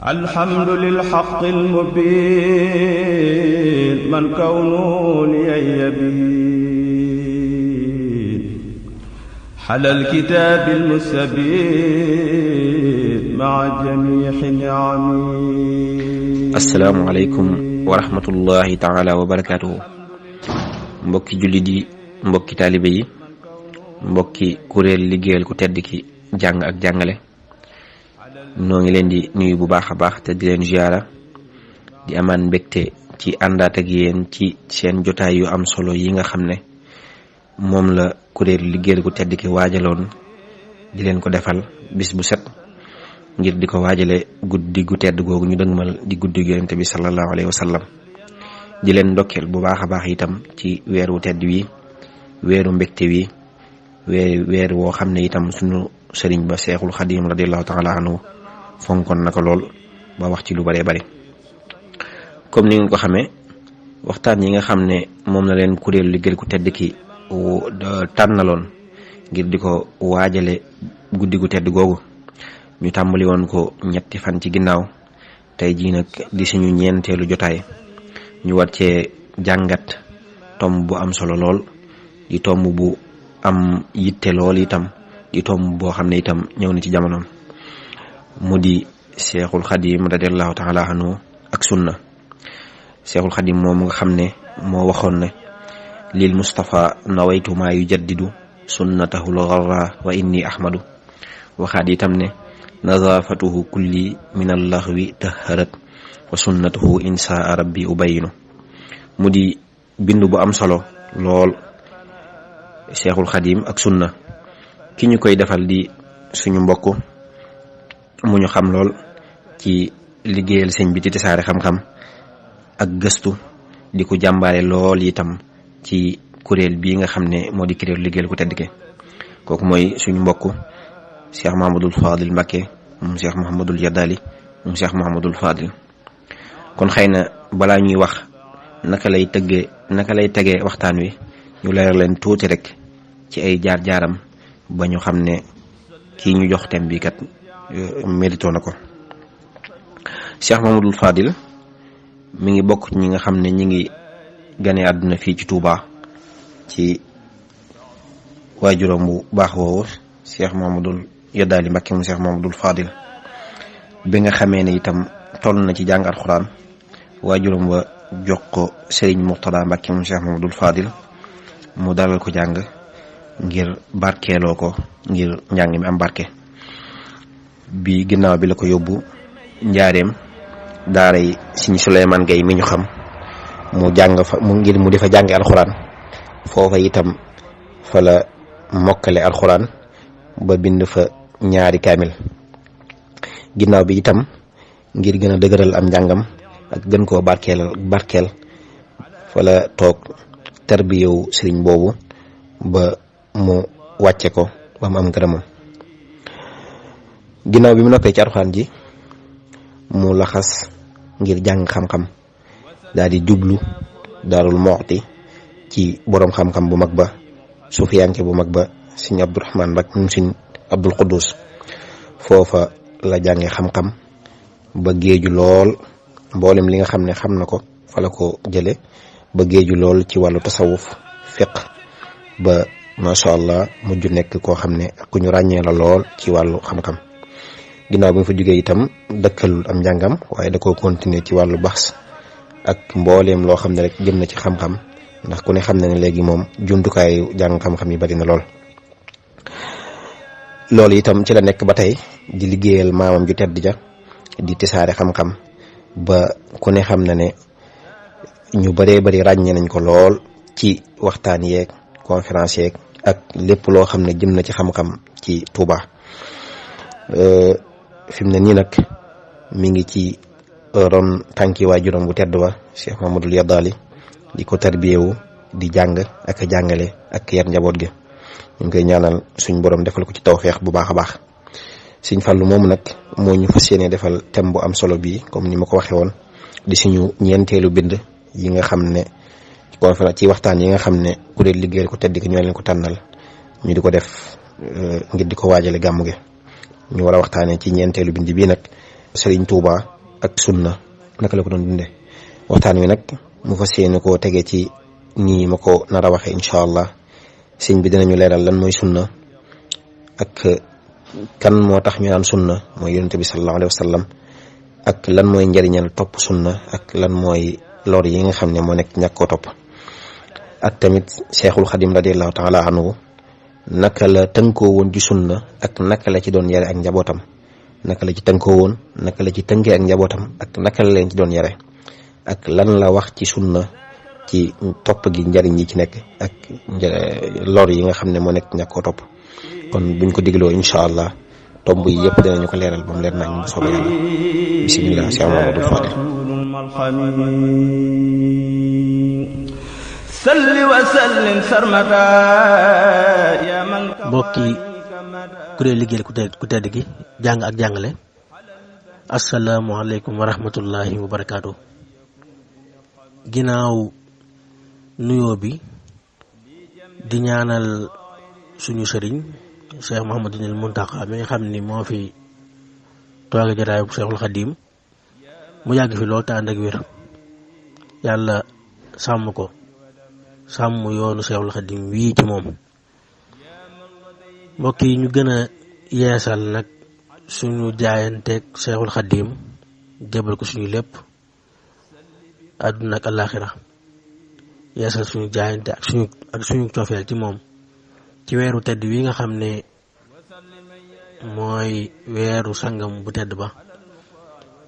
الحمد للحق المبين من كونه لي يبين حل الكتاب المستبين مع جميع نعمه. السلام عليكم ورحمة الله تعالى وبركاته. mbokki jullit yi, mbokki taalibe yi, mbokki kuréel liggéeyal ku tedd ki jàng ak jàngale, noo ngi leen di nuyu bu baax a baax te di leen ziyaara, di amaan mbégte ci àndaat ak yéen ci seen jotaay yu am solo yi nga xam ne moom la kuréel liggéeyal ku tedd ki waajaloon di leen ko defal bis bu set ngir di ko waajale guddi gu tedd googu ñu dëgmal di guddi gu Yonent bi sallallahu alayhi wa sallam. di leen ndokkeel bu baax a baax itam ci weeru tedd wi, weeru mbégte wi, weer woo xam ne itam sunu sëriñ ba Seexul Xadiim radiyallahu taala anhu fonkoon na ko lool ba wax ci lu bare bare. comme ni ngeen ko xamee, waxtaan yi nga xam ne moom la leen kuréelu liggéey ku tedd ki tànnaloon ngir di ko waajale guddi gu tedd googu ñu tàmbali woon ko ñetti fan ci ginnaaw. tey jii nag di suñu ñeenteelu jotaay ñu war cee jàngat tomb bu am solo lool, di tomb bu am yitte lool itam, di tomb boo xam ne itam ñëw na ci jamonoom, mu di Seexul Xadiim radiyallahu taala anhu ak sunna. Seexul Xadiim moom nga xam ne moo waxoon ne lil Mustafa nawaytu maa yujaddidu sunnatahul gharra wa inni ahmadu. waxaat itam ne nazafatuhu kulli min allaghwi taharat wa sunnatuhu insaa rabbi ubayinu. mu di bind bu am solo lool, Seexul Xadiim ak sunna. ki ñu koy defal di suñu mbokk mu ñu xam lool ci liggéeyal sëñ bi ci tasaare xam-xam ak gëstu, di ko jàmbaare lool itam ci kuréel bii nga xam ne moo di kuréelu liggéeyal ku tedd ki. kooku mooy suñu mbokk Cheikh Mahamadul Fadil Mbacké moom Cheikh Mahamadul Yadali moom Cheikh Mahamadul Fadil. kon xëy na balaa ñuy wax naka lay tegee waxtaan wi, ñu leeral leen tuuti rek ci ay jaar-jaaram ba ñu xam ne kii ñu jox thème bi kat mérito na ko. Cheikh Mahamadul Fadil mi ngi bokk ñi nga xam ne ñi ngi gane àdduna fii ci Touba ci waajuram bu baax woowu Cheikh Mahamadul Yadali Mbacké mu Cheikh Mahamadul Fadil. bi nga xamee ne itam toll na ci jàng alxuraan, waajuram wa jox ko Serigne Mourtada Mbacké mu Cheikh Mahamadul Fadil mu dalal ko jàng ngir barkeeloo ko, ngir njàng mi am barke. bi ginnaaw bi la ko yóbbu njaareem daara yi Serigne Souleymane Gueye mi ñu xam, mu jàng fa ngir mu di fa jànge alxuraan. foofa itam fa la mokkale alxuraan ba bind fa ñaari kaamil. ginnaaw bi itam ngir gën a dëgëral am njàngam ak gën koo barkeel fa la toog tarbiyewu sëriñ boobu ba mu wàcce ko ba mu am ngërëmam. ginnaaw bi mu noppee ci alxuraan ji mu laxas ngir jàng xam-xam, daal di jublu Daarul Muxti ci boroom xam-xam bu mag ba, sufiyanke bu mag ba Sëriñ Abdourahmane Mbacké moom Sëriñ Abdul Quddus. foofa la jànge xam-xam ba géeju lool, mboolem li nga xam ne xam na ko fa la ko jële ba géeju lool ci wàllu tasawuf, fiqh, ba masha Allah mujj nekk koo xam ne ku ñu ràññee la lool ci wàllu xam-xam. ginnaaw bi mu fa jógee itam dëkkalul am njàngam, waaye da koo continuer ci wàllu baxs ak mbooleem loo xam ne rek jëm na ci xam-xam, ndax ku ne xam na ne léegi moom jumtukaayu jàng xam-xam yi bari na lool. loolu itam ci la nekk ba tey di liggéeyal maamam ju tedd ja, di tisaare xam-xam ba ku ne xam na ne ñu baree bari ràññee nañ ko lool ci waxtaan yeeg conférence yeeg ak lépp loo xam ne jëm na ci xam-xam ci Touba. fi mu ne nii nag mi ngi ci ron tànki waajuram bu tedd wa Cheikh Mahamadul Yadali, di ko tarbiyewu, di jàng ak jàngale ak yar njaboot gi. ñu ngi koy ñaanal suñ borom defal ko ci tawfeex bu baax a baax. Sëriñ Fallu moomu nag moo ñu fas yéene defal thème bu am solo bii, comme ni ma ko waxee woon, di suñu ñeenteelu bind yi nga xam ne conférence ci waxtaan yi nga xam ne kuréel liggéeyal ko tedd ki ñoo leen ko tànnal ñu di ko def ngir di ko waajale gàmmu gi. ñu war a waxtaanee ci ñeenteelu bind bii nag Serigne Touba ak sunna naka la ko doon dunde waxtaan wi nag mu fas yéene koo tege ci nii ma ko nar a waxee incha allah sëñ bi dinañu leeral lan mooy sunna ak kan moo tax ñu naan sunna mooy yonente bi sallallahu alayhi wa sallam ak lan mooy njariñal topp sunna ak lan mooy lor yi nga xam ne moo nekk ñàkk koo topp ak tamit Cheikhul Khadim radiallahu taala anhu naka la tënkoo woon ci sunna ak naka la ci doon yare ak njabootam naka la ci tënkoo woon naka la ci tënkee ak njabootam ak naka la leen ci doon yare ak lan la wax ci sunna ci topp gi njariñ yi ci nekk ak lor yi nga xam ne moo nekk ñàkk koo topp kon buñ ko digloo incha allah tomb yi yëpp dinañu ko leeral ba mu leer nañ bu soobee yàlla bismillah Cheikh Mamadou Fadel salli wa sallim sarmada ya man mbokki kuréel liggéeyal ku tedd gi jàng ak jàngale asalaamaaleykum wa rahmatullahi wa barakaatu. ginnaaw nuyoo bi di ñaanal suñu sëriñ Cheikh Mouhamadul Mountakha mi nga xam ni moo fi tooge jotaayu Cheikhul Khadim mu yàgg fi lool te ànd ak wér yàlla sàmm ko sàmm yoonu Cheikhul Khadim wii ci moom. mbokk yi ñu gën a yeesal nag suñu jaayanteeg Cheikhul Khadim jébal ko suñu lépp àdduna ak àllaaxira yeesal suñu jaayante ak suñu coofeel ci moom ci weeru tedd wi nga xam ne mooy weeru sangam bu tedd ba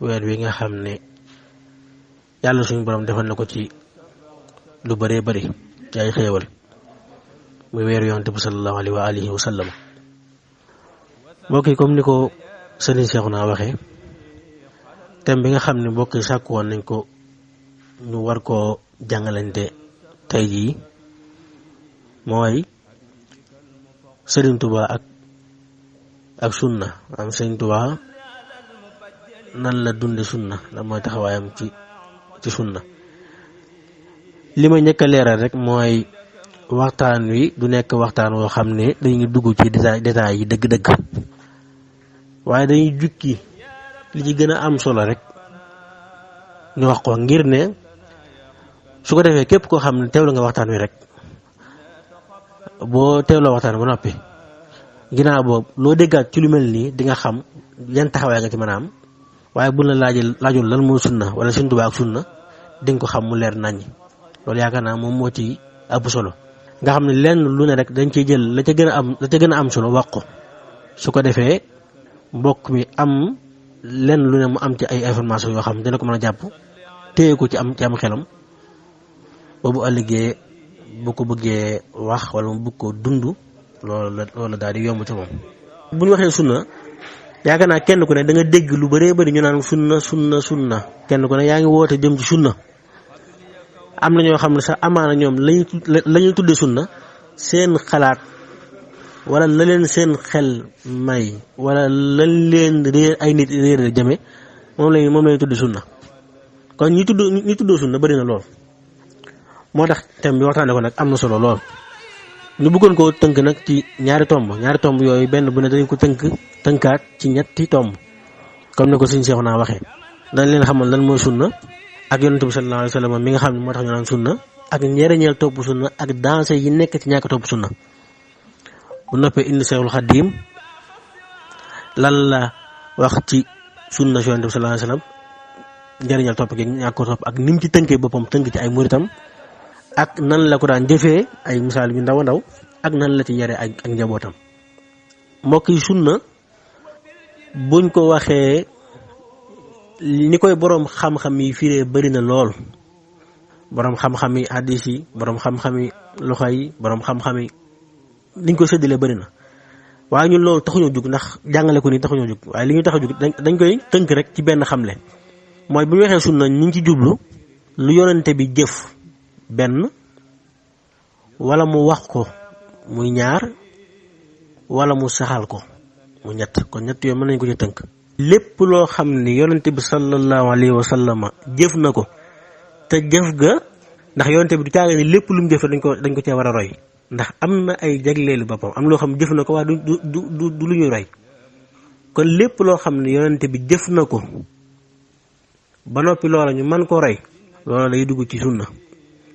weer wi nga xam ne yàlla suñu borom defal na ko ci lu bëree bëri ci ay xéewal muy weeru yonent bi sallallahu alayhi wa alihi wa sallam. mbokk yi comme ni ko sëriñ Seexuna waxee thème bi nga xam ne mbokk yi sàkku woon nañ ko ñu war koo jàngalante tey jii mooy Sëriñ Tuubaa ak sunna am Sëriñ Tuubaa nan la dunde sunna lan mooy taxawaayam ci sunna. li ma njëkk a leeral rek mooy waxtaan wi du nekk waxtaan woo xam ne dañuy dugg ci détails yi dëgg-dëgg waaye dañuy jukki li ci gën a am solo rek ñu wax ko ngir ne su ko defee képp koo xam ne teewlu nga waxtaan wi rek boo teewloo waxtaan ba noppi ginnaaw boobu loo déggaat ci lu mel nii di nga xam yan taxawaay nga ci mën a am waaye bu la laajul lan mooy sunna wala Sëriñ Tuubaa ak sunna di nga ko xam mu leer naññ. loolu yaakaar naa moom moo ci ëpp solo nga xam ne lenn lu ne rek dañ ciy jël la ca gën a am solo wax ko su ko defee mbokk mi am lenn lu ne mu am ci ay information yoo xam ne dina ko mën a jàpp téye ko ci am xelam ba bu ëllëgee bu ko bëggee wax wala mu bëgg ko dund loolu daal di yomb ci moom. bu ñu waxee sunna yaakaar naa kenn ku ne da nga dégg lu bëree bëri ñu naan sunna kenn ku ne yaa ngi woote jëm ci sunna. am na ñoo xam ne sax amaana ñoom lañuy tudde sunna seen xalaat wala la leen seen xel may wala lañ leen réer ay nit réer jëme moom lañuy tudde sunna kon ñi tuddoo sunna bari na lool. moo tax thème bi waxtaane ko nag am na solo lool ñu bëggoon koo tënk nag ci ñaari tomb yooyu benn bu ne dañ ko tënkaat ci ñetti tomb comme ne ko Sëriñ Seexuna waxee dañ leen xamal lan mooy sunna ak yonent bi sallallahu alayhi wa sallam mi nga xam ne moo tax ñu naan sunna ak njëriñal topp sunna ak danger yi nekk ci ñàkk topp sunna bu noppee indi Cheikhul Khadim lan la wax ci sunna si yonent bi sallallahu alayhi wa sallam njëriñal topp gi ñàkk ko topp ak ni mu ci tënkee boppam tënk ci ay muritam ak nan la ko daan jëfee ay misaal yu ndaw a ndaw ak nan la ci yare ak njabootam. mbokk yi sunna buñ ko waxee ni koy boroom xam-xam yi firee bari na lool boroom xam-xam yi hadis yi boroom xam-xam yi loxo yi boroom xam-xam yi liñ ko séddalee bari na waaye ñun loolu taxuñoo jug ndax jàngale ko nii taxuñoo jug waaye li ñu tax a jug dañ koy tënk rek ci benn xamle mooy bu ñu waxee sunna ñu ngi ci jublu lu yonente bi jëf benn wala mu wax ko muy ñaar wala mu saxal ko mu ñett kon ñett yooyu mën nañ ko ci tënk. lépp loo xam ni yonente bi sallallahu alayhi wa sallam jëf na ko te jëf ga ndax yonente bi du caaga ni lépp lu mu jëf dañ ko cee war a roy ndax am na ay jagleelu boppam am loo xam jëf na ko waaye du lu ñuy roy kon lépp loo xam ne yonent bi jëf na ko ba noppi loola ñu mën ko roy loola lay dugg ci sunna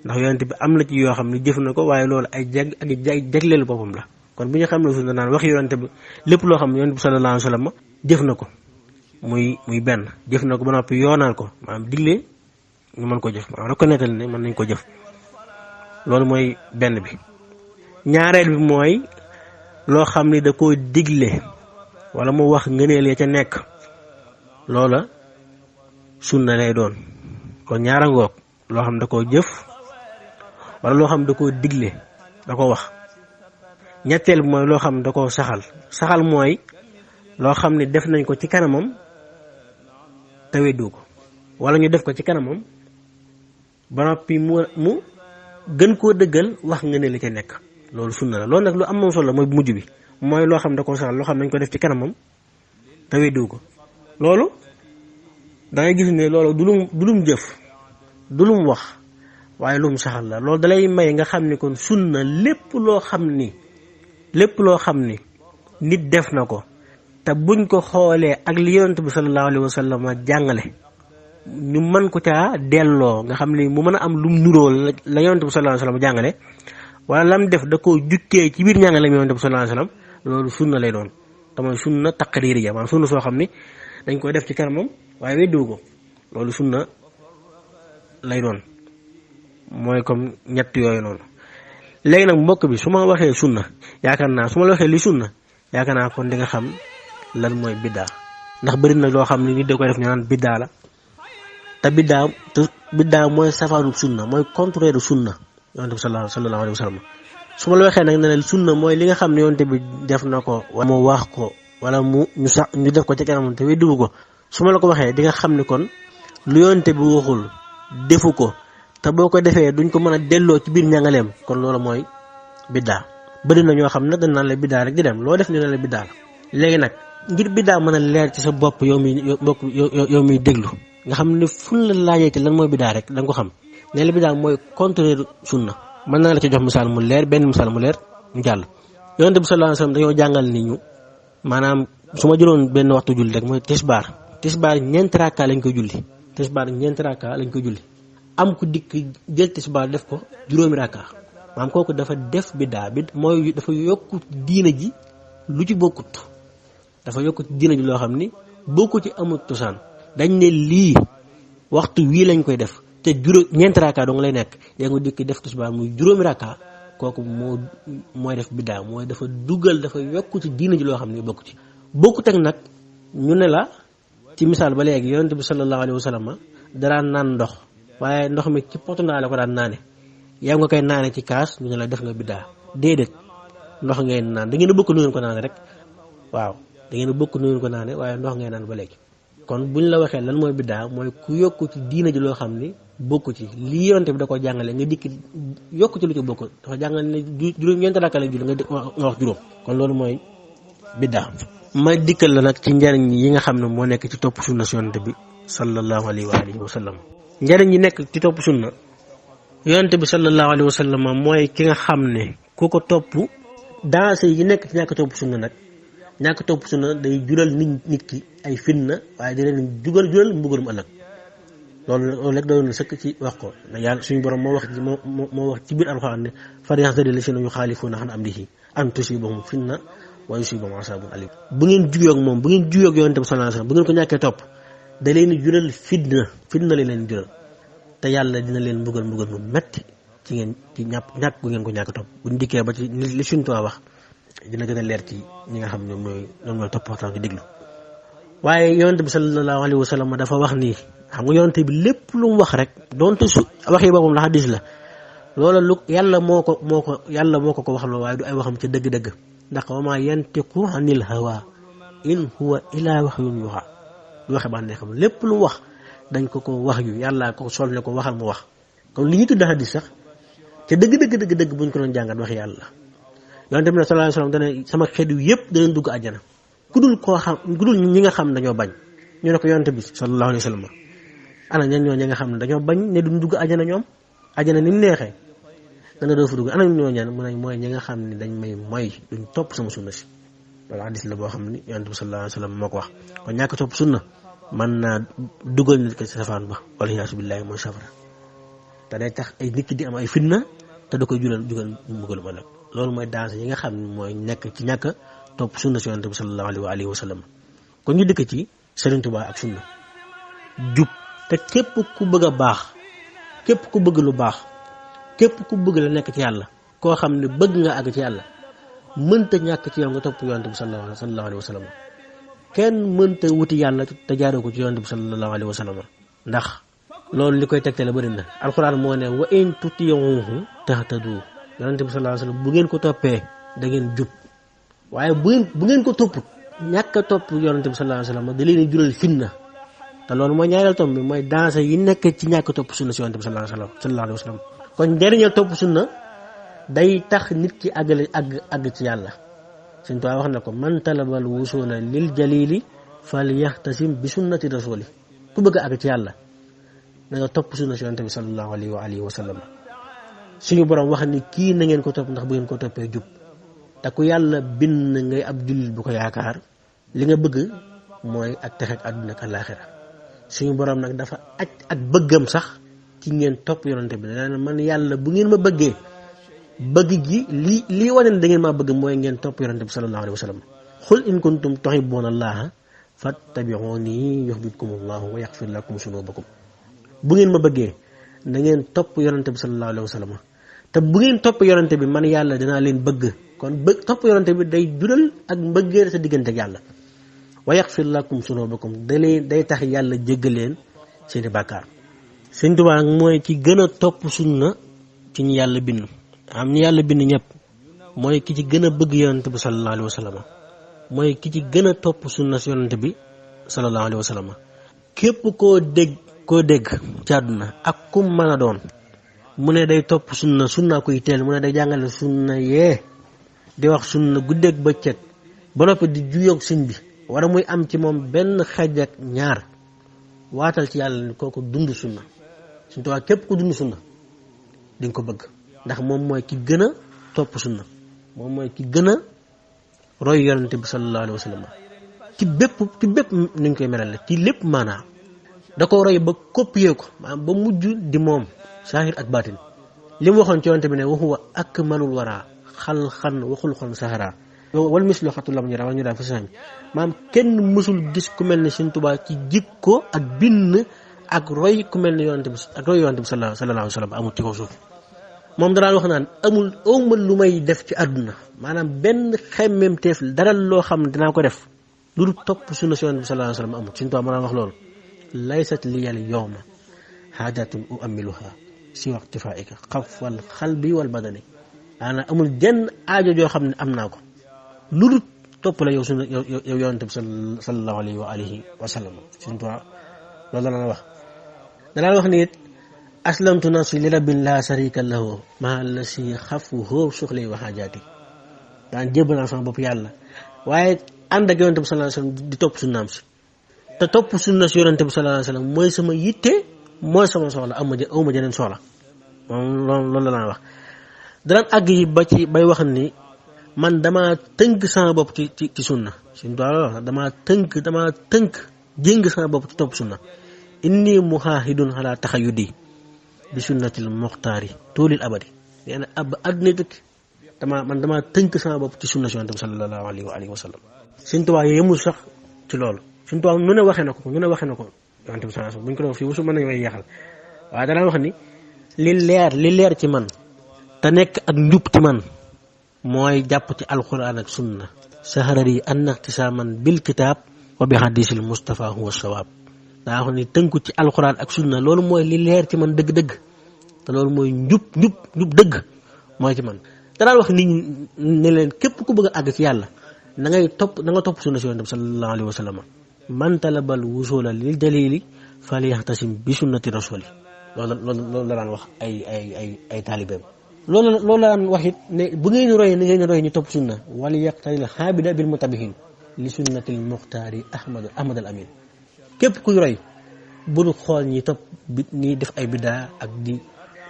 ndax yonent bi am na ci yoo xam ne jëf na ko waaye loolu ay jagleelu boppam la. kon bu ñu xam ne sunna naan wax yonent bi lépp loo xam ne yonent bi sallallahu alayhi wa sallam jëf na ko muy benn jëf na ko ba noppi yoonal ko maanaam digle ñu mën ko jëf maanaam reconnaître ne mën nañ ko jëf loolu mooy benn bi. ñaareel bi mooy loo xam ni da koo digle wala mu wax ngëneel ya ca nekk loola sunna lay doon kon ñaara ngoog loo xam da koo jëf wala loo xam da koo digle da ko wax. ñetteel bi mooy loo xam da koo saxal mooy loo xam ne def nañ ko ci kanamam te weddu ko wala ñu def ko ci kanamam ba noppi mu gën koo dëggal wax nga ne li ca nekk loolu sunna la. loolu nag lu am solo mooy bu mujj bi mooy loo xam da koo saxal loo xam nañ ko def ci kanamam te weddu ko loolu da ngay gis ne loolu du lum jëf du lum wax waaye lum saxal la. loolu dalay may nga xam ni kon sunna lépp loo xam ni nit def na ko te buñ ko xoolee ak li yonent bi sallallahu alayhi wa sallam jàngale ñu mën ko caa delloo nga xam ni mu mën a am lum nuróo la yonent bi sallallahu alayhi wa sallam jàngale wala lam def da koo jukkee ci biir njàngale mi yonent bi sallallahu alayhi wa sallam loolu sunna lay doon te mooy sunna taqririya maanaam sunna soo xam ni dañ koy def ci kanamam waaye weddiwu ko loolu sunna lay doon mooy comme ñett yooyu noonu. léegi nag mbokk bi su ma waxee sunna yaakaar naa su ma la waxee li sunna yaakaar naa kon di nga xam lan mooy biddaa ndax bëri na loo xam ne nit da koy def ñu naan biddaa la te biddaa mooy safaanu sunna mooy contraire sunna yonent bi sallallahu alayhi wa sallam. su ma la waxee nag ne la sunna mooy li nga xam ne yonent bi def na ko wala mu wax ko wala ñu def ko ci kanam te weddiwu ko su ma la ko waxee di nga xam ne kon lu yonent bi waxul defu ko te boo ko defee duñ ko mën a delloo ci biir njàngaleem kon loolu mooy biddaa. bëri na ñoo xam ne dañ naan la biddaa rek di dem loo def ñu ne la biddaa la. léegi nag ngir biddaa mën a leer ci sa bopp yow miy déglu nga xam ne fu la laajee ci lan mooy biddaa rek da nga ko xam ne la biddaa mooy contraire sunna. mën naa la ci jox misaal mu leer benn misaal mu leer ñu jàll. yonent bi sallallahu alayhi wasallam dañoo jàngal ni ñu maanaam su ma jëloon benn waxtu julli rek mooy tisbaar ñeenti rakka lañ koy julli am ku dikk jël tisbaar def ko juróomi rakka maanaam kooku dafa def biddaa mooy dafa yokku diina ji lu ci bokkut dafa yokku diina ji loo xam ni bokku ci amut tosaan dañ ne lii waxtu wii lañ koy def te ñeenti rakka dong lay nekk yaa ngi dikk def tisbaar muy juróomi rakka kooku mooy def biddaa mooy dafa yokku ci diina ji loo xam ni bokku ci bokkut ak nag ñu ne la ci misaal ba léegi yonent bi sallallahu alayhi wa sallam daraan naan ndox waaye ndox mi ci potu ndaa la ko daan naane yaa nga koy naane ci kaas ñu ne la def nga biddaa déedéet ndox ngeen naan da ngeen a bokk nu ngeen ko naane rek waaw da ngeen a bokk nu ngeen ko naane waaye ndox ngeen naan ba léegi. kon buñ la waxee lan mooy biddaa mooy ku yokku ci diina ji loo xam ni bokku ci lii yonent bi da ko jàngale nga dikk yokku ci lu ci bokku dafa jàngale ne juróom ñeenti rakka la julli nga wax juróom kon loolu mooy biddaa. ma dikkal la nag ci njariñ yi nga xam ne moo nekk ci topp sunna si yonent bi sallallahu alayhi wa alihi wa sallam. njariñ yi nekk ci topp sunna yonent bi sallallahu alayhi wa sallam mooy ki nga xam ne ku ko topp dansé yi nekk ci ñàkk topp sunna nag ñàkk topp sunna day jural nit ki ay fitna waaye da leen jural mbugalum ëllëg loolu rek doon sëkk ci wax ko yàlla suñu borom moo wax ci biir alxuraan ne falyahdari llaziina yuxaalifuuna an amrihi an tusibahum fitna wa yusibahum azaabun aliim. bu ngeen juyoog moom bu ngeen juyoog yonent bi sallallahu alayhi wa sallam bu ngeen ko ñàkkee topp da leen jural fitna la leen jural te yàlla dina leen mbugal mu metti ci ñàkk gu ngeen ko ñàkk topp buñ dikkee ba ci li suñu tuwaa wax dina gën a leer ci ñi nga xam ñoom ñooy topp waxtaan di déglu. waaye yonent bi sallallahu alayhi wa sallam dafa wax nii xam nga yonent bi lépp lu mu wax rek donte su waxi boppam la xadis la loola lu yàlla moo ko wax loo waaye du ay waxam ci dëgg-dëgg ndax wa maa yantiqu anil hawa in huwa illa wahyun yuha du waxe bànnee xam lépp lu wax dañ ko wax yu yàlla ko sol ne ko waxal mu wax kon li ñu tudd xadis sax ca dëgg buñ ko doon jàngat wax yàlla. yonent bi sallallahu alayhi wasallam dana sama xeet yu yëpp danañ dugg àjjana ku dul ñi nga xam dañoo bañ ñu ne ko yonent bi sallallahu alayhi wasallam ana ñan ñoo ñi nga xam ne dañoo bañ ne duñ dugg àjjana ñoom àjjana ni mu neexee danga doo fa dugg ana ñoo ñan mu ne mooy ñi nga xam ne dañ may moy duñ topp sama sunna si loolu hadis la boo xam ni yonent bi sallallahu alayhi wa sallam moo ko wax kon ñàkk topp sunna mën naa dugal nit ko ci safaan ba wala yaasu billahi mooy safara te day tax ay nit ki di am ay fitna te da koy jugal mbugalum ëllëg loolu mooy danger yi nga xam ne mooy nekk ci ñàkk topp sunna si yonent bi sallallahu alayhi wa sallam kon ñu dëkk ci Sëriñ Tuubaa ak sunna jub te képp ku bëgg a baax képp ku bëgg lu baax képp ku bëgg la nekk ci yàlla koo xam ne bëgg nga àgg ci yàlla mënta ñàkk ci yow nga topp yonent bi sallallahu alayhi wa sallam kenn mënta wuti yàlla te jaaroo ko ci yonent bi sallallahu alayhi wa sallam ndax loolu li koy tegtale bëri na alxuraan moo ne wa in tuti'uhu tahtadu yonent bi sallallahu alayhi wa sallam bu ngeen ko toppee da ngeen jub waaye bu ngeen ko topput ñàkk a topp yonent bi sallallahu alayhi wa sallam da leen jural fitna te loolu mooy ñaareel tom bi mooy danger yi nekk ci ñàkk a topp sunna si yonent bi sallallahu alayhi wa sallam kon njëriñal topp sunna day tax nit ki àgg ci yàlla Sëñ Tuubaa wax na ko man talabal wusula lil jalili fal yaxtasim bi sunnati rasuli ku bëgg a àgg ci yàlla na nga topp sunna si yonent bi sallallahu alayhi wa sallam suñu borom wax ni kii na ngeen ko topp ndax bu ngeen ko toppee jub te ku yàlla bind ngay ab jullit bu ko yaakaar li nga bëgg mooy ak texek àdduna ak àllaaxira suñu borom nag dafa aj ak bëggam sax ci ngeen topp yonante bi dana man yàlla bu ngeen ma bëggee bëgg gi lii wane ne da ngeen maa bëgg mooy ngeen topp yonante bi sallallahu alayhi wa sallam xul in kuntum tuhibbuuna allaha fattabi'uuni yuhbibkumullahu wa yaghfir lakum zunubakum bu ngeen ma bëggee da ngeen topp yonante bi sallallahu alayhi wa sallam te bu ngeen topp yonante bi man yàlla dinaa leen bëgg kon topp yonante bi day jural ak mbëggeel sa diggante ak yàlla wa yaghfir lakum zunubakum day tax yàlla jéggal leen seeni bàkkaar Sëñ Tuubaa nag mooy ki gën a topp sunna ci ñi yàlla bind am ñi yàlla bind ñëpp mooy ki ci gën a bëgg yonante bi sallallahu alayhi wa sallam mooy ki ci gën a topp sunna si yonante bi sallallahu alayhi wa sallam képp koo dégg ci àdduna ak kum mën a doon mu ne day topp sunna koy teel mu ne day jàngale sunna yee di wax sunna guddeeg bëccëg ba noppi di juyoog sëñ bi wala muy am ci moom benn xej ak ñaar waatal ci yàlla ni kooku dund sunna Sëñ Tuubaa képp ku dund sunna di nga ko bëgg ndax moom mooy ki gën a topp sunna moom mooy ki gën a roy yonante bi sallallahu alayhi wa sallam ci bépp ni ñu koy melale ci lépp maanaam da ko roy ba copier ko maanaam ba mujj di moom saahir ak baatin li mu waxoon ci yonante bi ne wa huwa akmalul wara xalxan wa xulxan sahara wal mislu xatulam ñu ñu daal fa sax maam kenn mësul gis ku mel ne Sëñ Tuubaa ci jikko ak bind ak roy ku mel ne yonante bi ak roy yonante bi sallallahu alayhi wa sallam amul ci kaw suuf moom danaa wax naan awma lu may def ci àdduna maanaam benn xemmemteef dara loo xam ne dinaa ko def lu dul topp sunna si yonante bi sallallahu alayhi wa sallam amul Sëñ Tuubaa maanaam wax loolu laysat liyal yawma haajatun uammiluha si waqtifaika xafwal xalbi wal badani maanaam amul jenn aajo joo xam ne am naa ko lu dul topp la yow sunna yow yonante bi sallallahu alayhi wa sallam Sëñ Tuubaa loolu la wax danaa wax ni it aslamtu nafsi li rabbin la sharika lahu ma la si xafuhu suxli wa xaajaati daan jébbal naa sama bopp yàlla waaye ànd ak yonante bi sallallahu alayhi wa sallam di topp sunnaam si te topp sunna si yonante bi sallallahu alayhi wa sallam mooy sama yitte mooy sama soxla awma jeneen soxla moom loolu la wax danaan àgg yi ba ci bay wax ni man damaa tënk sama bopp ci sunna suñu doole damaa tënk jéng sama bopp ci topp sunna inni muhaahidun ala taxayudi bi sunnatil muxtaari toolil abadi nee na àdduna tukki damaa tënk sama bopp ci sunna si yonante bi sallallahu alayhi wa sallam Sëñ Tuubaa yemul sax ci loolu Sëñ Tuubaa nu ne waxee na ko yonante bi sallallahu alayhi wa sallam buñ ko doon fii wusu mën nañu way yeexal waaye danaa wax ni li leer ci man te nekk ak njub ci man mooy jàpp ci alquran ak sunna saharari an ixtisaaman bil kitaab wa bi hadisil Mustafa huwa sawaab daa wax ni tënku ci alquran ak sunna loolu mooy li leer ci man dëgg-dëgg te loolu mooy njub dëgg mooy ci man danaa wax nit ñi ne leen képp ku bëgg a àgg ci yàlla na nga topp sunna si yonante bi sallallahu alayhi wa sallam man talabal wusula lil dalili falyaxtasim bi sunnati rasuli loolu la daan wax ay taalibeem loolu la daan wax it ne bu ngeen roy ni ngeen roy ñu topp sunna wala yaqtaril xaabida bil mutabihin li sunnatil muxtaari ahmad al amin képp kuy roy bul xool ñi topp ñi def ay biddaa ak di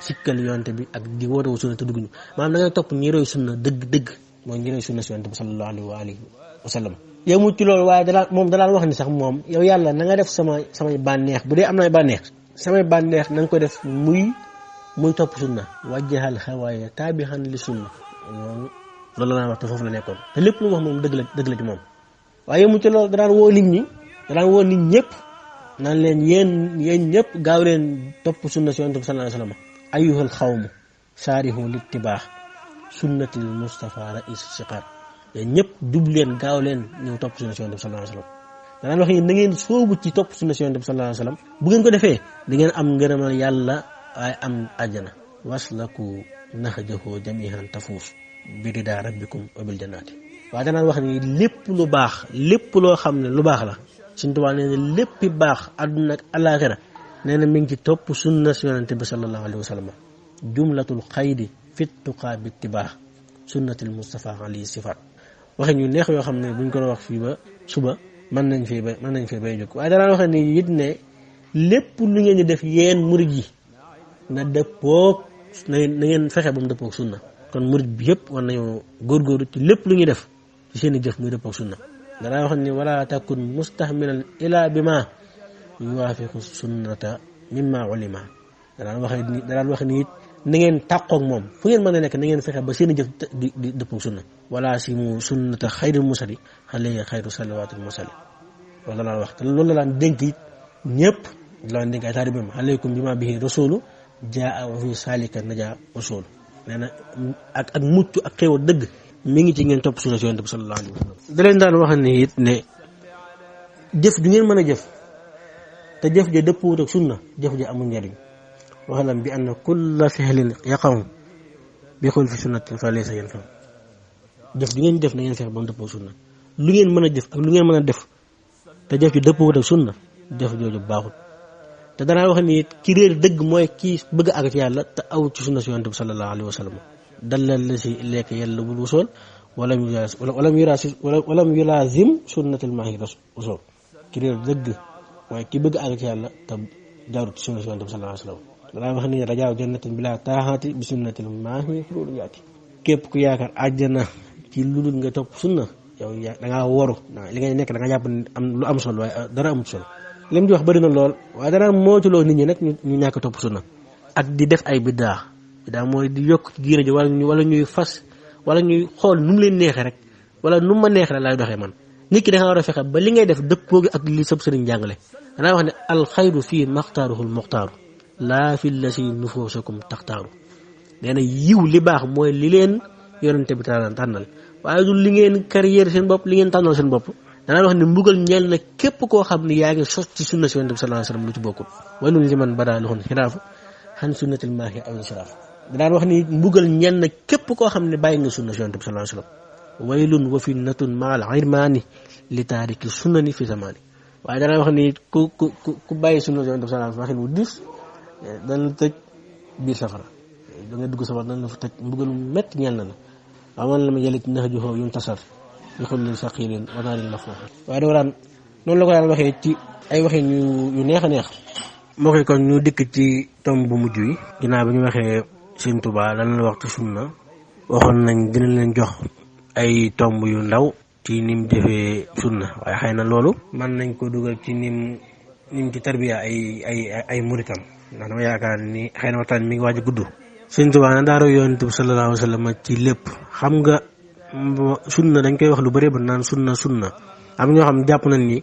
sikkal yonante bi ak di wootewu sunna te dugguñu maanaam da ngay topp ñi roy sunna dëgg mooy ñi roy sunna si yonante bi sallallahu alayhi wa sallam. yemul ci loolu waaye danaan wax ni sax moom yow yàlla na nga def samay bànneex bu dee am na samay bànneex na nga ko def muy topp sunna wajjahal hawaaya taabixan li sunna loolu la wax te foofu la nekkoon te lépp lu mu wax moom dëgg la ci moom. waaye yemul ci loolu danaan woo nit ñëpp naan leen yéen ñëpp gaaw leen topp sunna si yonent bi sallallahu alayhi wa sallam ayyuhal xawmu saarihu littibaax sunnatil Mustafa rais siqaar yéen ñëpp jub leen gaaw leen ñëw topp sunna si yonent bi sallallahu alayhi wa sallam danaan wax yéen da ngeen soobu ci topp sunna si yonent bi sallallahu alayhi wa sallam bu ngeen ko defee da ngeen am ngërëmal yàlla waaye am àjjana waslaku nahjahu jamihan tafuus bi ridaa rabbikum wa bil jannaati. waaye danaan wax ni lépp lu baax lépp loo xam ne lu baax la Sëñ Tuubaa nee na léppi baax àdduna ak alaaxira nee na mi ngi ci topp sunna si yonente bi sallallahu alayhi wa sallam jumlatul xaydi fit tuqaa bi ittibaa sunnatil Mustafa alayhi sifaat waxin yu neex yoo xam ne buñ ko wax fii ba suba mën nañ fee bay jóg. waaye danaan wax ni it ne lépp lu ngeen di def yéen murid yi na dëppoog na ngeen fexe ba mu dëppoog sunna kon murid bi yëpp war nañoo góorgóorlu ci lépp lu ñuy def ci seen i jëf muy dëppoog sunna. danaa wax ni wala takun mustahmilan ila bima yuwaafiqu sunnata mimma ulima danaan wax ni it na ngeen tàqoog moom fu ngeen mën a nekk na ngeen fexe ba seen i jëf di dëppoog sunna wala si mu sunnata xayril musali alayhi xayru salawaatul musali loolu la daan wax te loolu la daan dénk it ñëpp la daan dénk ay taalibeem alaykum bima bihi rasulu jaa wa fi salika naja rasulu nee na ak mucc ak xéewal dëgg mi ngi ci ngeen topp sunna si yonent bi sallallahu alayhi wa sallam. da leen daan wax ne it ne jëf ju ngeen mën a jëf te jëf ja dëppwut ak sunna jëf ja amul njariñ waxalam bi anna kulla fi'lin yaqaw bi xulfi sunnatin fa laysa yanfa jëf ju ngeen def na ngeen fexe ba mu dëppoo sunna lu ngeen mën a jëf ak lu ngeen mën a def te jëf ju dëppwut ak sunna jëf jooju baaxut. te danaa wax ni it ki réer dëgg mooy kii bëgg a àgg ci yàlla te aw ci sunna si yonent bi sallallahu alayhi wa sallam dalal la si lekk yàlla bul wusool walam yulaazim sunnatul maahi wusool ki réer dëgg mooy ki bëgg àgg ci yàlla te jaarut ci sunna si yonent bi sallallahu alayhi wa sallam danaa wax ni rajaaw jannatin bilaa taaxaati bi sunnatil maahi loolu yaati képp ku yaakaar àjjana ci lu dul nga topp sunna yow dangaa woru li ngay nekk da nga jàpp am lu am solo waaye dara amut solo lim di wax bëri na lool waaye danaa moytuloo nit ñi nag ñu ñàkk topp sunna ak di def ay biddaa mooy di yokk ci diine ji wala ñuy fas wala ñuy xool nu mu leen neexee rek wala nu ma neexee rek laay doxee man nit ki da nga war a fexe ba li ngay def dëppoo gi ak li sab sëriñ jàngale danaa wax ne alxayru fii maxtaaruhul muxtaaru laa fi la si nufuusakum taxtaaru nee na yiw li baax mooy li leen yonente bi tànnal waaye du li ngeen carrière seen bopp li ngeen tànnal seen bopp danaa wax ne mbugal ñeel na képp koo xam ne yaa ngi sos ci sunna si yonente bi sallallahu alayhi wasallam lu ci bokkul waylun liman badaa lahul xilaafu xan sunnatil maahi aw insiraaf daan wax ni mbugal ñenn képp koo xam ne bàyyi nga sunna si yonent bi sallallahu alayhi wasallam waylun wa finnatun maal irmaani li taariki sunnani fi zamaani waaye dana wax ni ku bàyyi sunna si yonent bi sallallahu alayhi wasallam waxin wu diis dana la tëj biir safara da nga dugg safara dana la fa tëj mbugal métti ñeel na la aman la ma yelit nahjuhu yuntasar bi xulli saqirin wa naarin mafruux waaye da waraan noonu la ko daan waxee ci ay waxin yu neex a neex moo koy kon ñu dikk ci tomb bu mujj yi ginnaaw bi ñu waxee Sëñ Tuubaa lan la wax ci sunna waxoon nañ dina leen jox ay tomb yu ndaw ci nim defee sunna waaye xëy na loolu mën nañ ko dugal ci nim ci tarbiya ay muritam ndax dama yaakaar ni xëy na waxtaan mi ngi waaj a gudd. Sëñ Tuubaa na daaro yonent bi sallallahu alayhi wa sallam ci lépp xam nga sunna dañ koy wax lu bëri ba naan sunna am ñoo xam jàpp nañ ni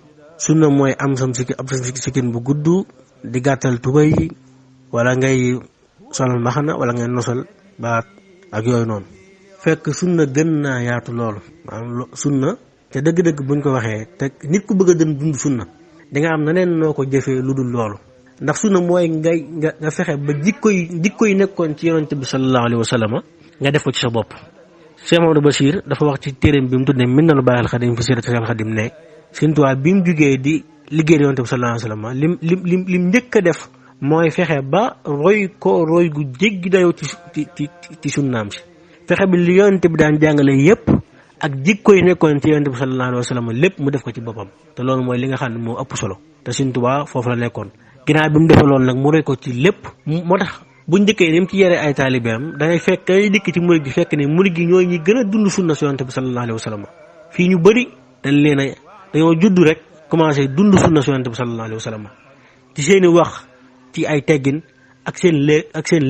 sunna mooy am sam sikkin bu gudd di gàttal tubay wala ngay solal mbaxana wala ngay nosal baat ak yooyu noonu fekk sunna gën naa yaatu loolu maanaam sunna te dëgg-dëgg buñ ko waxee te nit ku bëgg a dund sunna di nga am neneen noo ko jëfee lu dul loolu ndax sunna mooy nga fexe ba jikko yi nekkoon ci yonent bi sallallahu alayhi wa sallam nga def ko ci sa bopp. Cheikh Mamadou Bachir dafa wax ci téeréem bi mu tuddee Minanul Baaqil Xadiim fi siirati Seexul Xadiim ne Sëñ Tuubaa bi mu jugee di liggéey yonent bi sallallahu alayhi wa sallam lim njëkk a def mooy fexe ba roy gu jéggi dayoo ci sunnaam si fexe bi li yonent bi daan jàngale yépp ak jikko yi nekkoon ci yonent bi sallallahu alayhi wa sallam lépp mu def ko ci boppam te loolu mooy li nga xam ne moo ëpp solo te Sëñ Tuubaa foofu la nekkoon ginnaaw bi mu defee loolu nag mu roy ko ci lépp moo tax bu njëkkee ni mu ci yere ay taalibeem dangay fekk ay dikk ci murid gi fekk ne murid gi ñooy ñi gën a dund sunna si yonent bi sallallahu alayhi wa sallam fii ñu bëri dañ leen a dañoo judd rek commencé dund sunna Yonent bi sallallahu alayhi wa sallam ci seeni wax ci ay teggin ak seen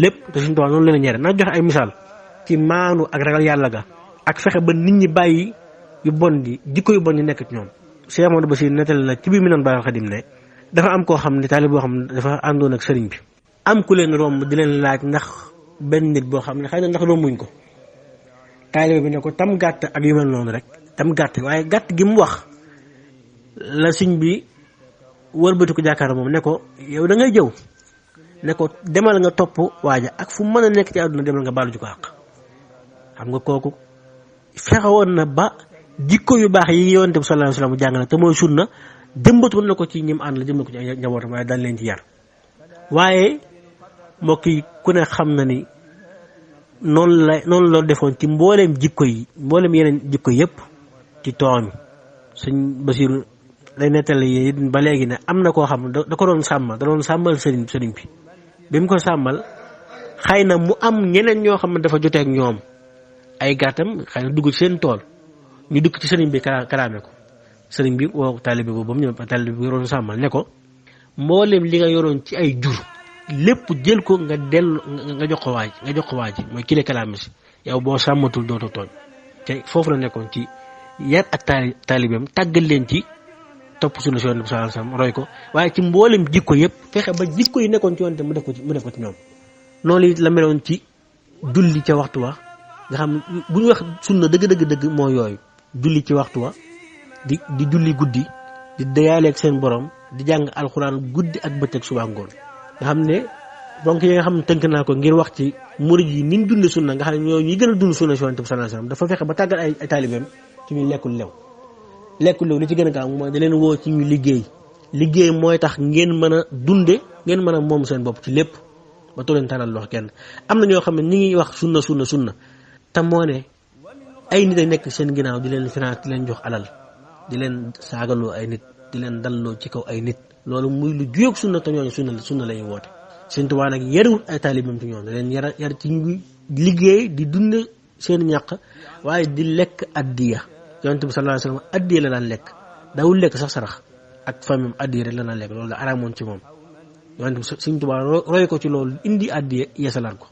lépp te Sëriñ Tuubaa noonu leen ñere naa joxe ay misaal ci maanu ak ragal yàlla ga ak fexe ba nit ñi bàyyi yu bon di jikko yu bon di nekk ci ñoom. Cheikh Amadou Bassir nettali na ci biir Minanul Baaqil Xadiim ne dafa am koo xam ne taalib boo xam ne dafa àndoon ak sëriñ bi am ku leen romb di leen laaj ndax benn nit boo xam ne xëy na ndax rombuñ ko taalib bi ne ko tam gàtt ak yu mel noonu rek tam gàtt waaye gàtt gi mu wax la sëñ bi wërbati ko jàkkaar moom ne ko yow da ngay jëw ne ko demal nga topp waaja ak fu mën a nekk ci àdduna demal nga baalu ji ko àq xam nga kooku fexewoon na ba jikko yu baax yi Yonent bi sallallahu alayhi wasallam jàngale te mooy sunna jëmbatoon na ko ci ñim ànd la jëmbat ko ci ay njabootam waaye daal leen ci yar waaye mbokk yi ku ne xam na ni noonu la defoon ci mbooleem jikko yi mbooleem yeneen jikko yëpp ci tooñ Sëñ Basiru lay nettali yi ba léegi ne am na koo xam ne da ko doon sàmmal sëriñ bi mu ko sàmmal xëy na mu am ñeneen ñoo xam ne dafa jotee ak ñoom ay gàttam xëy na dugg ci seen tool ñu dugg ci sëriñ bi karaame ko sëriñ bi woo taalibe boobu ba mu ñëw taalibe bi yoroon sàmmal ne ko mboolem li nga yoroon ci ay jur lépp jël ko nga dellu nga jox ko waaj mooy kile kalaame si yow boo sàmmatul dootoo tooñ te foofu la nekkoon ci yar ak taalibeem tàggal leen ci topp sunna si Yonent bi sallallahu alayhi wasallam roy ko waaye ci mboolem jikko yëpp fexe ba jikko yi nekkoon ci Yonent mu def ko ci ñoom noonu it la meloon ci julli ca waxtu wa nga xam bu ñu wax sunna dëgg moo yooyu julli ci waxtu wa di julli guddi di dayaaleeg seen borom di jàng alxuraan guddi ak bëccëg suba ngoon nga xam ne donc yi nga xam ne tënk naa ko ngir wax ci murid yi niñ dund sunna nga xam ne ñoo ñi gën a dund sunna si Yonent bi sallallahu alayhi wasallam dafa fexe ba tàggat ay taalibeem ci ñuy lekkul lew li ci gën a gaaw mooy da leen woo ci ñu liggéey mooy tax ngeen mën a dunde ngeen mën a moom seen bopp ci lépp ba too leen tàllal loxo kenn am na ñoo xam ne ñi ngi wax sunna te moo ne ay nit a nekk seen ginnaaw di leen finance di leen jox alal di leen saagaloo ay nit di leen dalloo ci kaw ay nit loolu muy lu juyoog sunna te ñooñu sunna lañuy woote Sëriñ Tuubaa nag yarewul ay taalibeem ci ñoom da leen yar ci ñu liggéey di dunde seen ñàq waaye di lekk addiya Yonent bi sallallahu alayhi wasallam addiya la daan lekk daawul lekk sax sarax ak famille addiya rek la daan lekk loolu la araamoon ci moom Yonent bi Sëriñ Tuubaa roy ko ci loolu indi addiya yeesalaat ko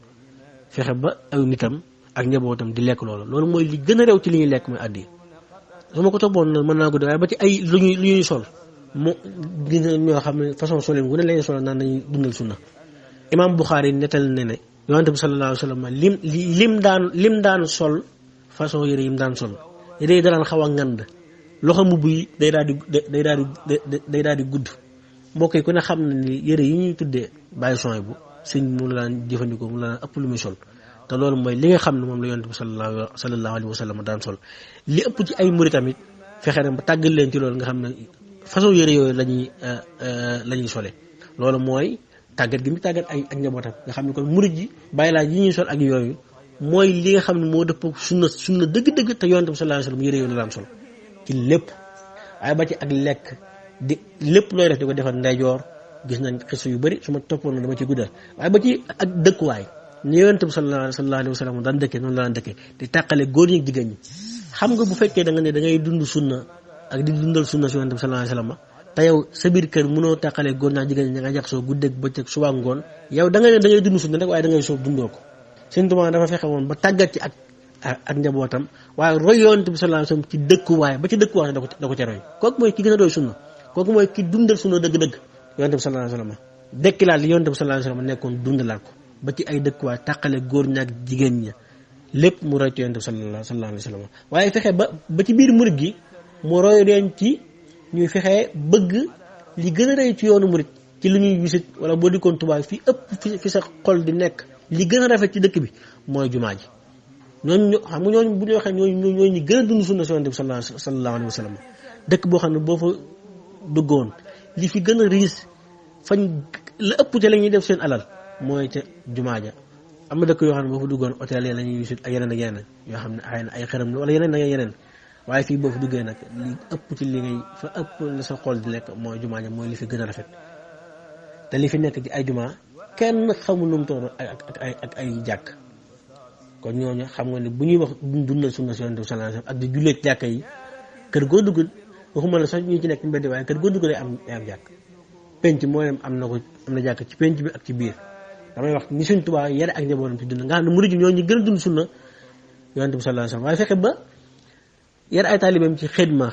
fexe ba ay nitam ak njabootam di lekk loolu mooy li gën a réew ci li ñuy lekk mooy addiya su ma ko toppoon na mën naa ko def waaye ba ci ay lu ñuy sol mu gis ñoo xam ne façon solin gu ne lañuy sol naan nañuy dundal sunna Imam Bukhari nettal ne Yonent bi sallallahu alayhi wasallam lim daan sol façon yére yi mu daan sol yére yi daan xaw a ngand loxo mbubb yi day daal di gudd mbokk yi ku ne xam na ni yére yi ñuy tuddee bàyyi son bu sëñ mu la daan jëfandikoo mu la daan ëpp lu muy sol te loolu mooy li nga xam ne moom la Yonent bi sallallahu alayhi wasallam daan sol li ëpp ci ay murid tamit fexe na ba tàggal leen ci loolu nga xam ne façon yére yooyu lañuy sole loolu mooy tàggat gi mu tàggat ay ak njabootam nga xam ne kon murid yi bàyyi laa yi ñuy sol ak yooyu mooy li nga xam ne moo dëpp sunna dëgg-dëgg te Yonent bi sallallahu alayhi wasallam yére yooyu la daan sol ci lépp waaye ba ci ak lekk di lépp looy def di ko defal ndeyjoor gis nañ xis yu bari su ma toppoon na dama ci guddal waaye ba ci ak dëkkuwaay ni Yonent bi sallallahu alayhi wasallam daan dëkkee noonu la daan dëkkee di tàqale góor ñi ak jigéen ñi xam nga bu fekkee da nga ne da ngay dund sunna ak di dundal sunna si Yonent bi sallallahu alayhi wasallam te yow sa biir kër mënoo tàqale góor ñaa jigéen ñi nga jax soo guddeeg bëccëg suba ngoon yow da nga ne da ngay dund sunna rek waaye da ngay soob dundoo ko Sëriñ Tuubaa dafa fexe woon ba tàggat ci ak njabootam waaye roy Yonent bi sallallahu alayhi wasallam ci dëkkuwaay ba ci dëkkuwaay da ko ca roy kooku mooy ki gën a doy sunna kooku mooy ki dundal sunna dëgg-dëgg Yonent bi sallallahu alayhi wasallam dekkilaat li Yonent bi sallallahu alayhi wasallam nekkoon dundalaat ko ba ci ay dëkkuwaay tàqale góor ña ak jigéen ña lépp mu roy ci Yonent bi sallallahu alayhi wasallam waaye fexe ba ci biir murid gi mu roy leen ci ñuy fexe bëgg li gën a rëy ci yoonu murid ci li ñuy wisit wala boo dikkoon Tuubaa fi ëpp fi sa xol di nekk li gën a rafet ci dëkk bi mooy jumaa ji ñooñu xam nga ñooñu bu ñu waxee ñooñu ñi gën a dund sunna si Yonent bi sallallahu alayhi wasallam dëkk boo xam ne boo fa duggoon li fi gën a riis fañ la ëpp ca la ñuy def seen alal mooy ca jumaa ja am na dëkk yoo xam ne boo fa duggoon hôtel yi la ñuy wisit ak yeneen ak yeneen yoo xam ne xëy na ay xëram la wala yeneen ak yeneen waaye fii boo fa duggee nag li ëpp ci li ngay fa ëpp la sa xol di lekk mooy jumaa ja mooy li fi gën a rafet te li fi nekk ci ay jumaa kenn xamul nu mu toll ak ay jàkk kon ñooñu xam nga ne bu ñuy wax dundal sunna si Yonent bi sallallahu alayhi wasallam ak di jullee ci jàkka yi kër goo dugg waxuma la sax ñu ci nekk mbedd waaye kër goo dugg lay am jàkk penc moo dem am na jàkk ci penc bi ak ci biir damay wax ni Sëriñ Tuubaa yare ak njabootam ci dund nga xam ne murid ñoo ñu gën a dund sunna yonent bi sallallahu alayhi wasallam waaye fexe ba yar ay taalibeem ci xidma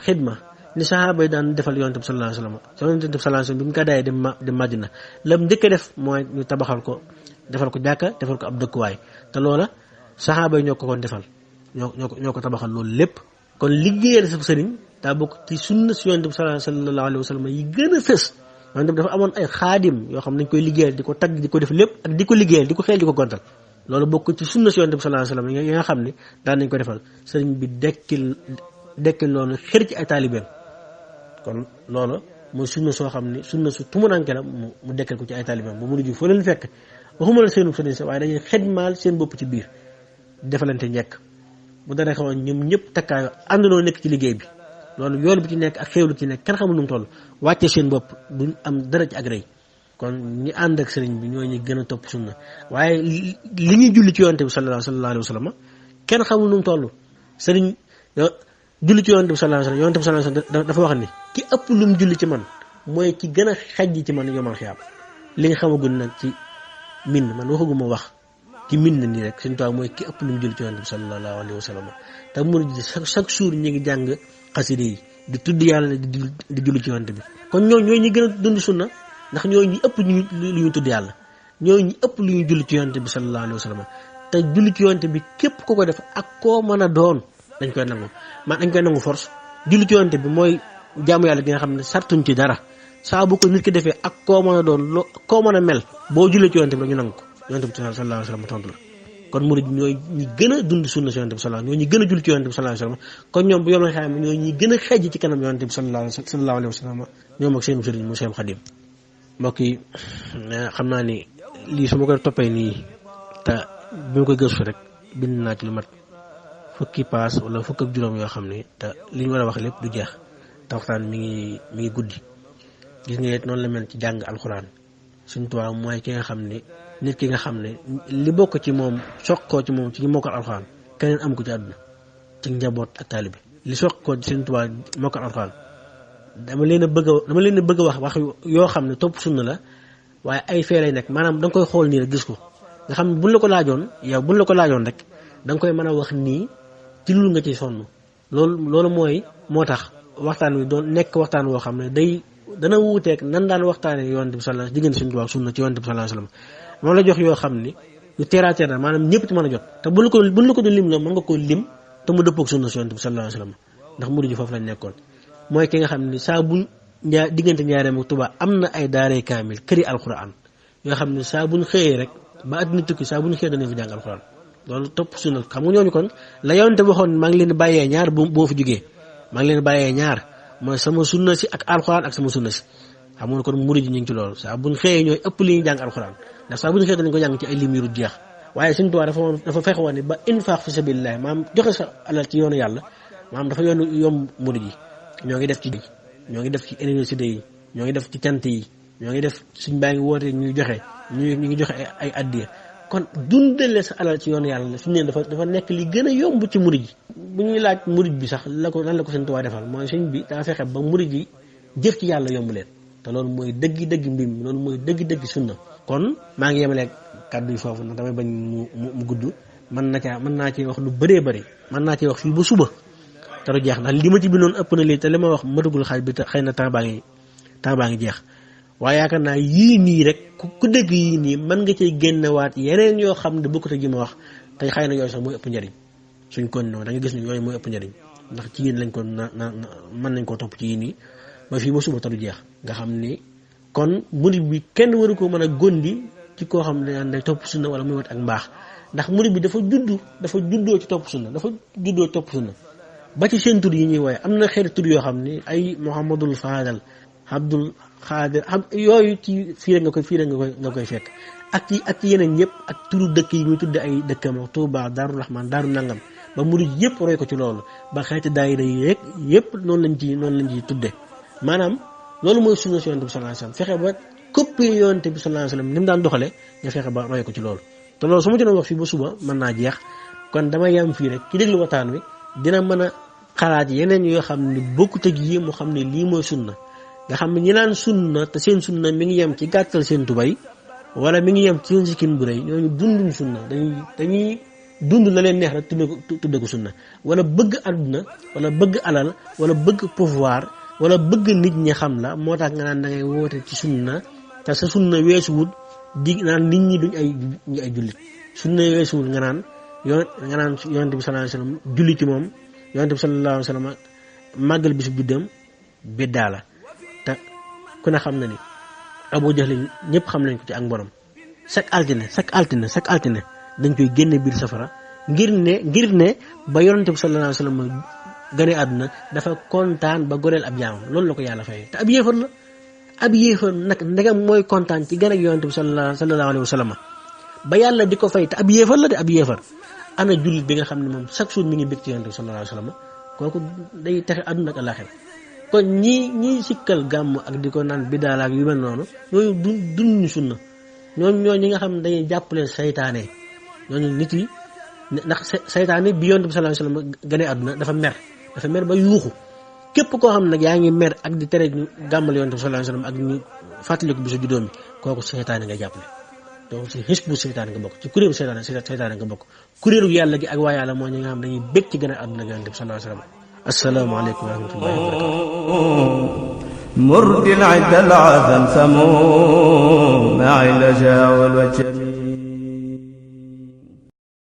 ni sahaaba yi daan defal yonent bi sallallahu alayhi wasallam yonent bi sallallahu alayhi wasallam bi mu gàddaayee dem Madina lam njëkk a def mooy ñu tabaxal ko defal ko jàkka defal ko ab dëkkuwaay te loola sahaaba yi ñoo ko defal ñoo ko tabaxal loolu lépp kon liggéeyal sa sëriñ daa bokk ci sunna si yonent bi sallallahu alayhi wasallam yi gën a fës yonent bi dafa amoon ay xaadim yoo xam ne dañ koy liggéeyal di ko tagg di ko def lépp ak di ko liggéeyal di ko xeel di ko gontal loolu bokk ci sunna si yonent bi sallallahu alayhi wasallam yi nga xam ne daan nañ ko defal sëriñ bi dekkil loolu xër ci ay taalibeem kon loolu mooy sunna soo xam ne sunna su tumuranke la mu dekkal ko ci ay taalibeem ba mu mujj foo leen fekk waxuma la seenu sëriñ sax waaye dañuy xedmaal seen bopp ci biir defalante njekk bu dara xawoon ñoom ñëpp takkaayo àndandoo nekk ci liggéey bi loolu yool bi ci nekk ak xéewlu ci nekk kenn xamul nu mu toll wàcce seen bopp duñ am dara ci ak rëy kon ñi ànd ak sëriñ bi ñoo ñu gën a topp sunna waaye li ñuy julli ci yonent bi sallallahu alayhi wasallam kenn xamul nu mu toll sëriñ julli ci yonent bi sallallahu alayhi wasallam yonent bi sallallahu alayhi wasallam dafa wax ni ki ëpp lu mu julli ci man mooy ki gën a xajji ci man yomal xiyaam li nga xamagul nag ci min man waxaguma wax ci min na nii rek suñu toog mooy ki ëpp lu mu julli ci yonent bi sallallahu alayhi wasallam te murid ji chaque jour ñu ngi jàng xasida yi di tudd yàlla di julli ci yonent bi kon ñooy ñi gën a dund sunna ndax ñooy ñi ëpp lu ñu tudd yàlla ñooy ñi ëpp lu ñu julli ci yonent bi sallallahu alayhi wasallam te julli ci yonent bi képp ko def ak koo mën a doon dañ koy nangu force julli ci yonent bi mooy jaamu yàlla gi nga xam ne sartuñ ci dara saa bu ko nit ki defee ak koo mën a doon koo mën a mel boo jullee ci yonent bi la ñu nangu ko yonent bi sallallahu alayhi wasallam tontu la kon murid ñooy ñi gën a dund sunna si yonent bi sallallahu ñoo ñi gën a julli ci yonent bi sallallahu alayhi wasallam kon ñoom bu yomal xam ñoo ñi gën a xejj ci kanam yonent bi sallallahu alayhi wasallam ñoom ak seen sëriñ mu Seex Xaadim mbokk yi xam naa ni lii su ma koy toppee nii te bi ma koy gëstu rek bind naa ci lu mat fukki paas wala fukk ak juróom yoo xam ne te li ñu war a wax lépp du jeex te waxtaan mi ngi guddi gis nga noonu la mel ci jàng alxuraan Sëriñ Tuubaa mooy ki nga xam ne nit ki nga xam ne li bokk ci moom soqoo ci moom ci ñu mokkal alxuraan keneen am ko ci àdduna ci njaboot ak taalibe li soqoo ci Sëriñ Tuubaa mokkal alxuraan dama leen a bëgg a wax yoo xam ne topp sunna la waaye ay fee lay nekk maanaam da nga koy xool nii rek gis ko nga xam ne buñ la ko laajoon rek da nga koy mën a wax nii ci lu nga ci sonn loolu moo tax waxtaan wi doon nekk waxtaan woo xam ne dana wuuteeg nan daan waxtaanee yonent bi sallallahu diggante Sëriñ Tuubaa sunna ci yonent bi sallallahu alayhi wasallam moom la jox yoo xam ni yu teeraateer na maanaam ñëpp ci mën a jot te buñ la ko doon lim ñoom mën nga koo lim te mu dëppoog sunna ci yonent bi sallallahu alayhi wasallam ndax murid ji foofu lañ nekkoon mooy ki nga xam ni saa buñ diggante Njaaréem ak Tuubaa am na ay daaree kaamil këri alxuraan yoo xam ne saa buñ xëyee rek ba àddina tukki saa buñ xëyee danañ fi jàng alxuraan loolu topp sunna xam nga ñooñu kon la yonent bi waxoon maa ngi leen bàyyee ñaar boo fi jógee maa ngi leen bàyyee ñaar mooy sama sunna si ak alxuraan ak sama sunna si xam nga kon murid yi ñu ngi ci loolu saa buñ xëyee ñooy ëpp li ñuy jàng alxuraan ndax saa buñ xëyee dañ ko jàng ci ay lim yu dul jeex waaye Sëriñ Tuubaa dafa fexe woon ne ba infaq fi sabilillah maam joxe sa alal ci yoonu yàlla maam dafa yomb murid yi ñoo ngi def ci université yi ñoo ngi def ci cant yi ñoo ngi def suñ baa ngi woote ñuy joxe ñu ngi joxe ay addiya kon dundale sa alal ci yoonu yàlla fi mu ne dafa nekk li gën a yomb ci murid yi bu ñuy laaj murid bi sax lan la ko Sëriñ Tuubaa defal mooy sëñ bi daa fexe ba murid yi jëf ci yàlla yomb leen te loolu mooy dëgg mbir mi loolu mooy dëgg sunna kon maa ngi yemaleeg kàddu yi foofu nag damay bañ mu gudd mën naa ci wax lu bëree bëri mën naa ci wax fii ba suba te du jeex ndax li ma ci bindoon ëpp na lii te li ma wax matagul xaaj bi te xëy na temps baa ngi jeex waaye yaakaar naa yii nii rek ku dégg yii nii mën nga cay génnewaat yeneen yoo xam ne bokkut ak ji ma wax te xëy na yooyu sax mooy ëpp njëriñ suñ kon noonu da nga gis ne yooyu mooy ëpp njëriñ ndax ci yéen lañ ko mën nañ koo topp ci yii nii ba fii ba suba te du jeex nga xam ni kon murid bi kenn waru ko mën a gondi ci koo xam ne day topp sunna wala muy wat ak mbaax ndax murid bi dafa juddoo ci topp sunna ba ci seen tur yi ñuy wooye am na xeeti tur yoo xam ni ay Muhammadul Fadal Abdul Xaadir yooyu ci fii nga koy fekk ak ci yeneen yëpp ak turu dëkk yi muy tudde ay dëkkam Tuuba Daaru Rahmaan Daaru Nangam ba murid yëpp roy ko ci loolu ba xeeti daayira yi rek yëpp noonu lañ ci tudde maanaam loolu mooy sunna si Yonent bi sallallahu alayhi wasallam fexe ba copie Yonent bi sallallahu alayhi wasallam ni mu daan doxale nga fexe ba roy ko ci loolu te loolu su ma ci doon wax fii ba suba mën naa jeex kon damay yam fii rek ki déglu waxtaan wi dina mën a xalaat yeneen yoo xam ne bokkut ak yi mu xam ne lii mooy sunna nga xam ne ñi naan sunna te seen sunna mi ngi yem ci gàttal seen tubay wala mi ngi yem ci seen sikkin bu rëy ñooñu dunduñ sunna dañuy dund la leen neex rek tudde ko sunna wala bëgg àdduna wala bëgg alal wala bëgg pouvoir wala bëgg nit ñi xam la moo tax nga naan da ngay woote ci sunna te sa sunna weesuwut di naan nit ñi duñ ay jullit sunna weesuwut nga naan yonent bi sallallahu alayhi wasallam julli ci moom yonent bi sallallahu alayhi wasallam màggal bisu juddam biddaa la te ku ne xam na ni Abu Jahl ñëpp xam nañ ko ci ak borom chaque altine dañ koy génne biir safara ngir ne ba yonent bi sallallahu alayhi wasallam gane àdduna dafa kontaan ba goreel ab jaamam loolu la ko yàlla fay te ab yéefar nag ndegam mooy kontaan ci gane ak yonent bi sallallahu alayhi wasallam ba yàlla di ko fay te ab yéefar la de ab yéefar ana jullit bi nga xam ne moom chaque jour mi ngi bëgg ci yonent bi sallallahu alayhi wasallam kooku day texe àdduna ak àllaaxira kon ñi sikkal gàmm ak di ko naan bidaala ak yu mel noonu ñooñu duñu sunna ñooñu ñi nga xam ne dañuy jàppale saytaane ñooñu nit yi ndax saytaane bi yonent bi sallallahu alayhi wasallam gane àdduna dafa mer ba yuuxu képp koo xam nag yaa ngi mer ak di tere ñu gàmmal yonent bi sallallahu alayhi wasallam ak ñu fàttaliku bisu juddóom bi kooku saytaane nga jàppale donc ci xisbu saytaane nga bokk ci kuréelu saytaane nga bokk kuréelu yàlla gi ak waa yàlla moo ñi nga xam dañuy bég ci gane àdduna ak yonent bi sallallahu alayhi wasallam asalaamaaleykum wa rahmatullahi wa barakatuh murdil idal azam samu ma'i laja wal wajh